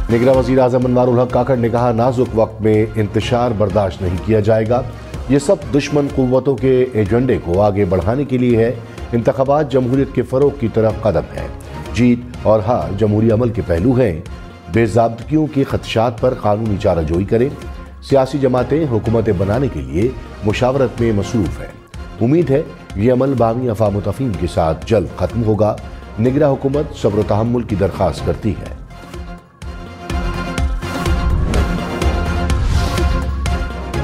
निगरान वज़ीर आज़म अनवारुल हक काकड़ ने कहा, नाजुक वक्त में इंतशार बर्दाश्त नहीं किया जाएगा। ये सब दुश्मन कुव्वतों के एजेंडे को आगे बढ़ाने के लिए है। इंतखाबात जमहूरियत के फ़रोग की तरफ कदम है। जीत और हार जमहूरी अमल के पहलू हैं। बेज़ाब्तगियों के खदशात पर कानूनी चाराजोई करें। सियासी जमातें हुकूमतें बनाने के लिए मुशावरत में मसरूफ़ हैं। उम्मीद है ये अमल बामी अफ़ाम तफ़हीम के साथ जल्द ख़त्म होगा। निगरान हुकूमत सब्र व तहम्मुल की दरख्वास्त करती है।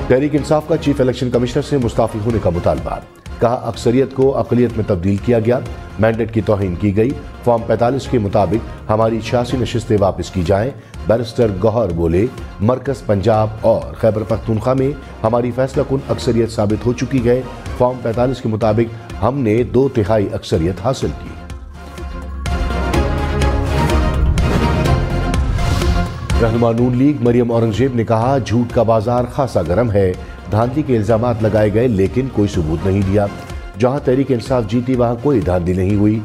तहरीक इंसाफ का चीफ इलेक्शन कमिश्नर से मुस्ताफ़ी होने का मुतालबा। कहा, अक्सरियत को अक़लियत में तब्दील किया गया, मैंडेट की तौहीन की गई। फॉर्म 45 के मुताबिक हमारी 86 नशिस्तें वापस की जाएं। बैरिस्टर गौहर बोले, मरकज पंजाब और खैबर पख्तूनख्वा में हमारी फैसला कुन अक्सरियत साबित हो चुकी है। फॉर्म 45 के मुताबिक हमने 2/3 अक्सरियत हासिल की। रहनुमा नून लीग मरियम औरंगजेब ने कहा, झूठ का बाजार खासा गर्म है। धांधली के इल्जामात लगाए गए लेकिन कोई सबूत नहीं दिया। जहां तहरीक इंसाफ जीती वहां कोई धांधली नहीं हुई।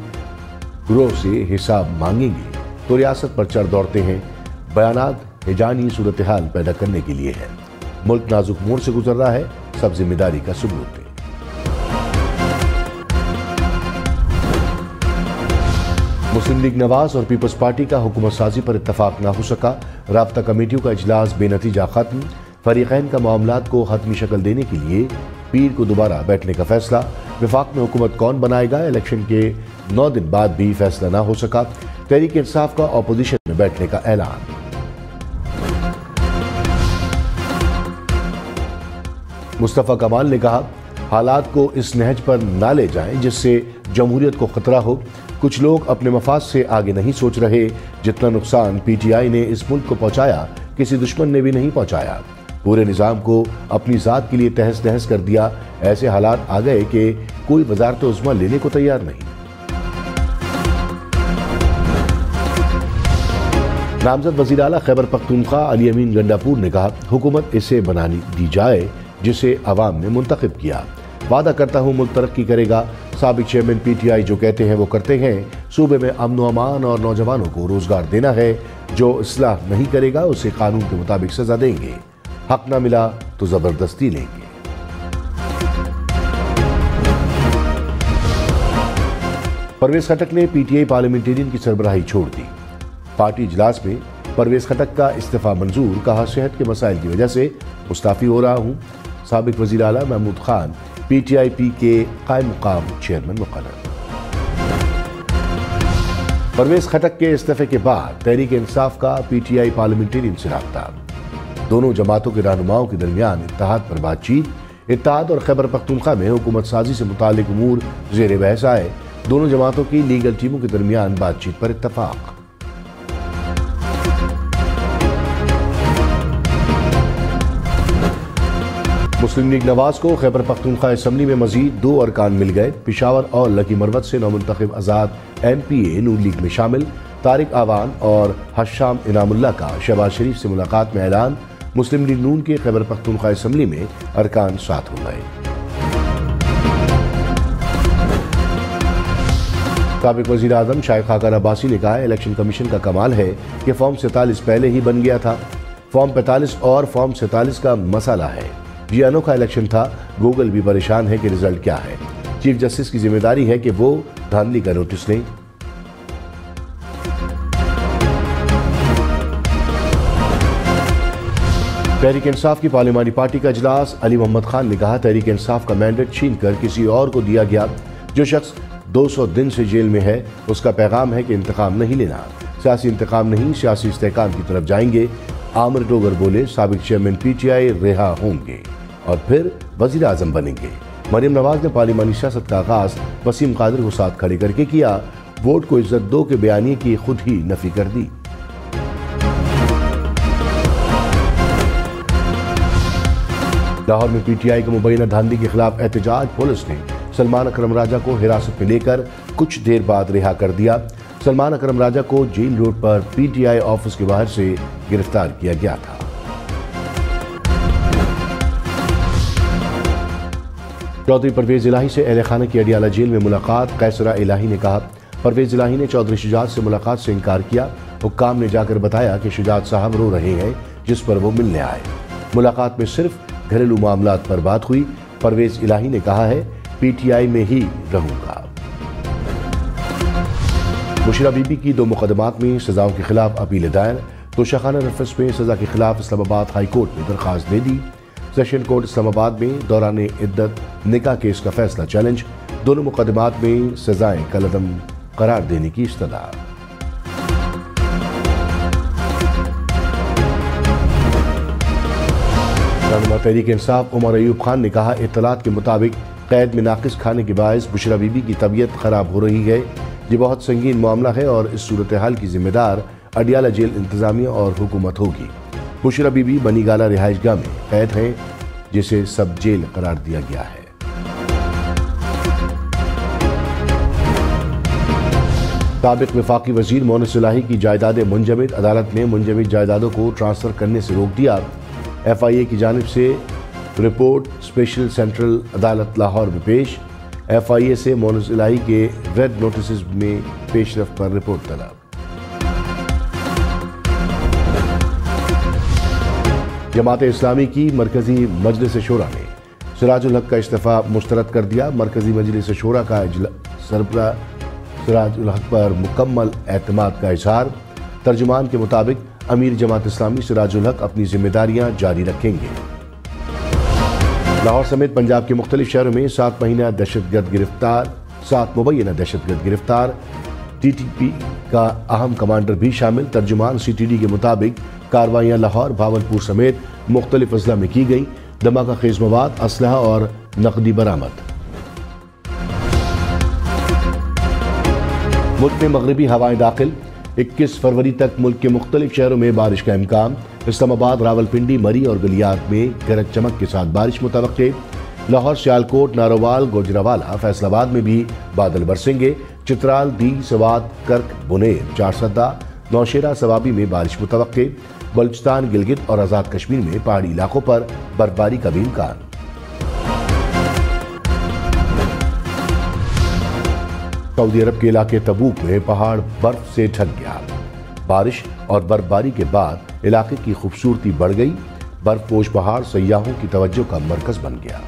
गिरोह से हिसाब मांगेंगे तो रियासत पर चढ़ दौड़ते हैं। बयानात हिजानी सूरत हाल पैदा करने के लिए है। मुल्क नाजुक मोड़ से गुजर रहा है, सब जिम्मेदारी का सबूत दें। मुस्लिम लीग नवाज और पीपल्स पार्टी का हुकूमत साजी पर इत्तफाक न हो सका। राब्ता कमेटियों का इजलास बेनतीजा खत्म। फरीकैन का मामलात को हतमी शक्ल देने के लिए पीर को दोबारा बैठने का फैसला। विफाक में हुकूमत कौन बनाएगा, इलेक्शन के 9 दिन बाद भी फैसला न हो सका। तहरीक इंसाफ का अपोजिशन में बैठने का ऐलान। मुस्तफ़ा कमाल ने कहा, हालात को इस नहज पर ना ले जाएं जिससे जमहूरियत को खतरा हो। कुछ लोग अपने मफाद से आगे नहीं सोच रहे। जितना नुकसान पीटीआई ने इस मुल्क को पहुंचाया किसी दुश्मन ने भी नहीं पहुंचाया। पूरे निज़ाम को अपनी ज़ात के लिए तहस नहस कर दिया। ऐसे हालात आ गए कि कोई वज़ारत उज़्मा लेने को तैयार नहीं। नामजद वज़ीर आला खैबर पख्तूनख्वा अली अमीन गंडापुर ने कहा, हुकूमत इसे बनानी दी जाए जिसे अवाम ने मुंतखब किया। वादा करता हूँ मुल्क तरक्की करेगा। साबिक चेयरमैन पीटीआई जो कहते हैं वो करते हैं। सूबे में अमन व अमान और नौजवानों को रोजगार देना है। जो इस्लाह नहीं करेगा उसे कानून के मुताबिक सजा देंगे। हक ना मिला तो जबरदस्ती लेंगे। परवेज खटक ने पीटीआई पार्लियामेंटेरियन की सरबराही छोड़ दी। पार्टी इजलास में परवेज खटक का इस्तीफा मंजूर। कहा, सेहत के मसाइल की वजह से मुस्ताफी हो रहा हूँ। साबिक वजीर आला महमूद खान पीटीआईपी के कायम मुकाम चेयरमैन मुकर्रर। परवेज खटक के इस्तीफे के बाद तहरीक इंसाफ का पीटीआई पार्लियामेंटेरियन से राब्ता। दोनों जमातों के रहनुमाओं के दरमियान इत्तेहाद पर बातचीत। इत्तेहाद और खैबर पख्तूनख्वा में हुकूमत साजी से मुताल्लिक उमूर ज़ेर बहस आए। दोनों जमातों की लीगल टीमों के दरमियान बातचीत पर इत्तफाक। मुस्लिम लीग नवाज को खैबर पख्तूनख्वा असम्बली में मजीद 2 अरकान मिल गए। पिशावर और लकी मरवत से नौमुंतखब आज़ाद MPA नून लीग में शामिल। तारिक आवान और हशाम इनामुल्लाह का शहबाज शरीफ से मुलाकात में ऐलान। मुस्लिम लीग नून के खैबर पख्तूनख्वा असम्बली में अरकान 7 हो गए। साबिक वज़ीर आज़म शाइख खाकन अब्बासी ने कहा, इलेक्शन कमीशन का कमाल है कि फॉर्म 47 पहले ही बन गया था। फॉर्म 45 और फॉर्म 47 का मसाला है। ये अनोखा इलेक्शन था। गूगल भी परेशान है कि रिजल्ट क्या है। चीफ जस्टिस की जिम्मेदारी है कि वो धांधली का नोटिस लें। तहरीक इंसाफ की पार्लियामानी पार्टी का इजलास। अली मोहम्मद खान ने कहा, तहरीक इंसाफ का मैंडेट छीन कर किसी और को दिया गया। जो शख्स 200 दिन से जेल में है उसका पैगाम है कि इंतकाम नहीं लेना। सियासी इंतकाम नहीं, सियासी इस्तेहकाम की तरफ जाएंगे। आमिर डोगर बोले, साबिक चेयरमैन पीटीआई रिहा होंगे और फिर वजीर आजम बनेंगे। मरियम नवाज ने पार्लियामानी सियासत का आगाज वसीम कादिर को साथ खड़े करके किया। वोट को इज्जत दो के बयानिए की खुद ही नफी कर दी। लाहौर में पीटीआई के मुबैना धांधली के खिलाफ एहतजाज। पुलिस ने सलमान अकरम राजा को हिरासत में लेकर कुछ देर बाद रिहा कर दिया। सलमान अकरम राजा को जेल रोड पर पीटीआई ऑफिस के बाहर से गिरफ्तार किया गया था। चौधरी परवेज इलाही से अहले खाना की अडियाला जेल में मुलाकात। कैसरा इलाही ने कहा, परवेज इलाही ने चौधरी शुजात से मुलाकात से इनकार किया हुक्काम ने जाकर बताया कि शुजात साहब रो रहे हैं, जिस पर वो मिलने आए। मुलाकात में सिर्फ घरेलू मामलात पर बात हुई। परवेज इलाही ने कहा है, पीटीआई में ही रहूंगा। बुशरा बीबी की 2 मुकदमात में सजाओं के खिलाफ अपील दायर। तोशाखाना नफस में सजा के खिलाफ इस्लामाबाद हाई कोर्ट में दरखास्त दे दी। सेशन कोर्ट इस्लामाबाद में दौरान इद्दत निकाह केस का फैसला चैलेंज। दोनों मुकदमात में सजाएं कलअदम करार देने की इस्तदा। रहनुमा तहरीक इंसाफ उमर अयूब खान ने कहा, इत्तलात के मुताबिक कैद में नाकिस खाने के बायस बुशरा बीबी की तबीयत खराब हो रही है। ये बहुत संगीन मामला है और इस सूरत हाल की जिम्मेदार अडियाला जेल इंतजामिया और हुकूमत होगी। बुशरा बीबी बनीगाला रिहाइश गाह में कैद हैं, जिसे सब जेल करार दिया गया है। साबिक वफाकी वजीर मोहनिस इलाही की जायदादें मुंजमद। अदालत ने मुंजमद जायदादों को ट्रांसफर करने से रोक दिया। FIA की जानिब से रिपोर्ट स्पेशल सेंट्रल अदालत लाहौर में पेश। FIA से मोहनिस इलाही के रेड नोटिस में पेशरफ पर रिपोर्ट तलब। जमात इस्लामी की मरकजी मजलिस शोरा ने सिराजुल हक का इस्तीफा मुस्तरद कर दिया। मरकजी मजलिस शोरा का सरबराह सिराजुल हक पर मुकम्मल एतमाद का इजहार। तर्जुमान के मुताबिक अमीर जमात इस्लामी सिराजुल हक अपनी जिम्मेदारियां जारी रखेंगे। लाहौर समेत पंजाब के मुख्तलिफ शहरों में 7 मुबैना दहशतगर्द गिरफ्तार। TTP का अहम कमांडर भी शामिल। तर्जुमान CTD के मुताबिक कार्रवाइयां लाहौर, भावलपुर समेत मुख्तलिफ अजला में की गई। धमाका खेज मवाद, असलहा और नकदी बरामद। मुल्क में मगरबी हवाएं दाखिल। 21 फरवरी तक मुल्क के मुख्तलिफ शहरों में बारिश का इम्कान। इस्लामाबाद, रावलपिंडी, मरी और गलियात में गरज चमक के साथ बारिश मुतवक्के। लाहौर, सियालकोट, नारोवाल, गोजरावाला, फैसलाबाद में भी बादल बरसेंगे। चित्राल, दी, सवात, कर्क, बुनेर, चारसद्दा, नौशेरा, सवाबी में बारिश मुतवक्के। बलूचिस्तान, गिलगित और आज़ाद कश्मीर में पहाड़ी इलाकों पर बर्फबारी का भी इम्कान। सऊदी अरब के इलाके तबूक में पहाड़ बर्फ से ढक गया। बारिश और बर्फबारी के बाद इलाके की खूबसूरती बढ़ गई। बर्फपोश पहाड़ सयाहों की तवज्जो का मरकज बन गया।